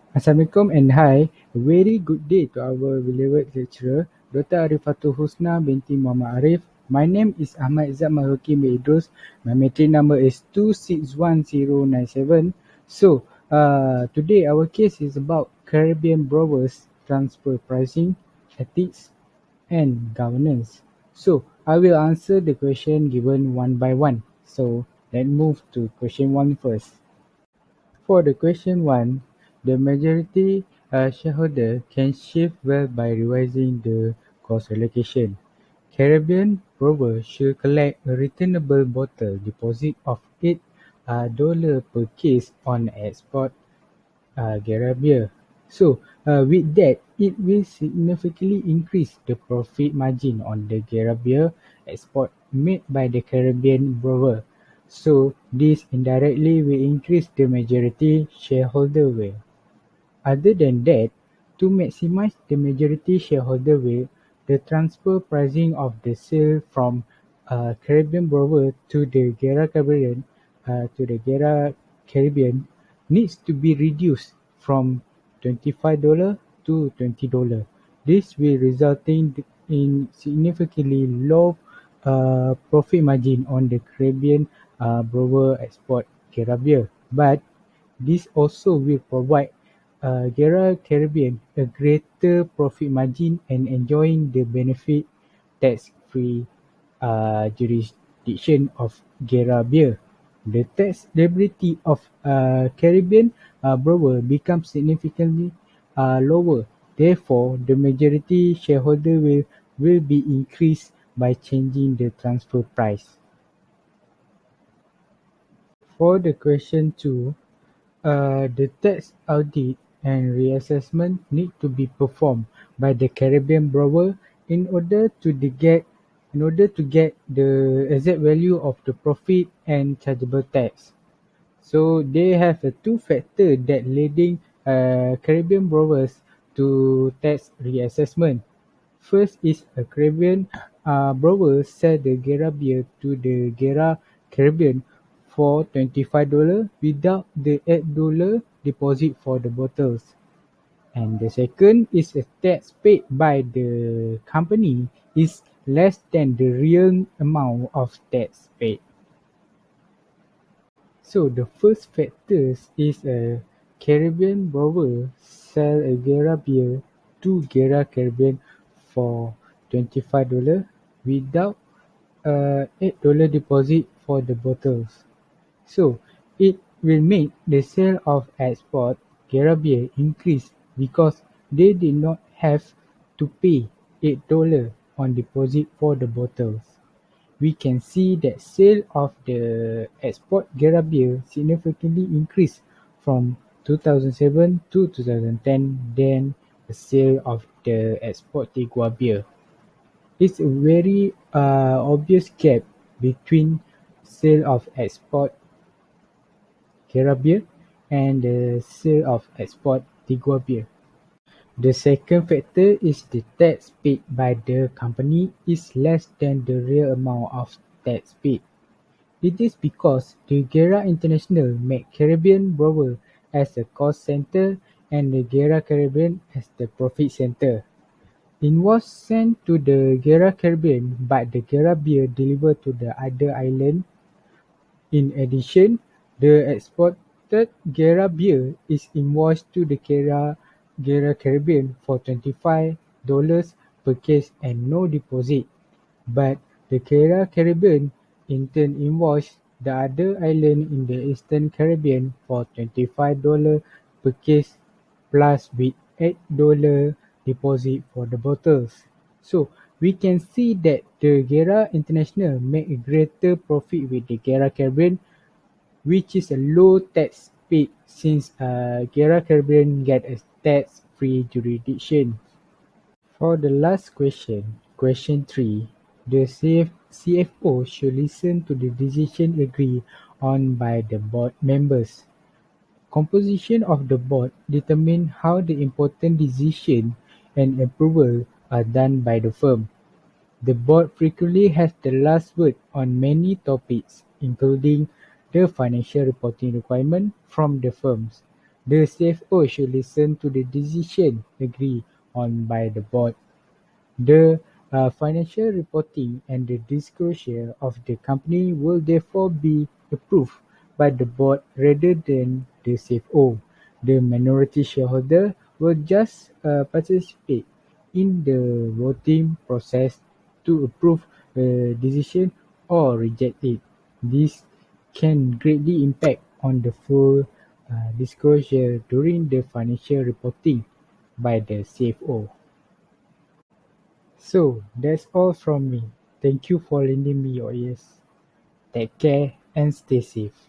Assalamualaikum and hi. A very good day to our beloved lecturer, Dr. Arifatul Husna binti Muhammad Arif. My name is Ahmad Izzat Malhoky bin Idrus. My matric number is 261097. Today our case is about Caribbean brewers transfer pricing, ethics and governance. I will answer the question given one by one. Let's move to question one first. For the question one, the majority shareholder can shift wealth by revising the cost allocation. Caribbean brewers should collect a returnable bottle deposit of $8 per case on export Gera beer. With that, it will significantly increase the profit margin on the Gera beer export made by the Caribbean brewer. This indirectly will increase the majority shareholder weight. Other than that, to maximize the majority shareholder weight, the transfer pricing of the sale from Caribbean brewer to the Gera Caribbean needs to be reduced from $25 to $20. This will result in significantly low profit margin on the Caribbean brewer export Gera beer. But this also will provide Gera Caribbean a greater profit margin and enjoying the benefit tax-free jurisdiction of Gera beer. The tax liability of Caribbean brewer becomes significantly lower. Therefore, the majority shareholder will be increased by changing the transfer price. For the question two, the tax audit and reassessment need to be performed by the Caribbean brewer in order to get the exact value of the profit and chargeable tax. So they have two factors that leading Caribbean brewers to tax reassessment. First is a Caribbean brewer sell the Gera beer to the Gera Caribbean for $25 without the $8 deposit for the bottles. And the second is a tax paid by the company is less than the real amount of tax paid. So the first factor is a Caribbean brewer sell a Gera beer to Gera Caribbean for $25 without $8 deposit for the bottles. So it will make the sale of export Gera beer increase because they did not have to pay $8 on deposit for the bottles. We can see that sale of the export Gera beer significantly increased from 2007 to 2010 than the sale of the export Tigua beer. It's a very obvious gap between sale of export Gera beer and the sale of export Tigua beer. The second factor is the tax paid by the company is less than the real amount of tax paid. It is because the Gera International made Caribbean brewer as a cost center and the Gera Caribbean as the profit center. It was sent to the Gera Caribbean but the Gera beer delivered to the other island. In addition, the exported Gera beer is invoiced to the Gera Caribbean for $25 per case and no deposit, but the Gera Caribbean in turn invoiced the other island in the Eastern Caribbean for $25 per case plus with $8 deposit for the bottles. So we can see that the Gera International made a greater profit with the Gera Caribbean, which is a low tax paid since Gera Caribbean get a tax-free jurisdiction. For the last question, question 3, the CFO should listen to the decision agreed on by the board members. Composition of the board determines how the important decision and approval are done by the firm. The board frequently has the last word on many topics, including the financial reporting requirement from the firms, The CFO should listen to the decision agreed on by the board. The financial reporting and the disclosure of the company will therefore be approved by the board rather than the CFO. The minority shareholder will just participate in the voting process to approve a decision or reject it. This can greatly impact on the full disclosure during the financial reporting by the CFO. So that's all from me. Thank you for lending me your ears. Take care and stay safe.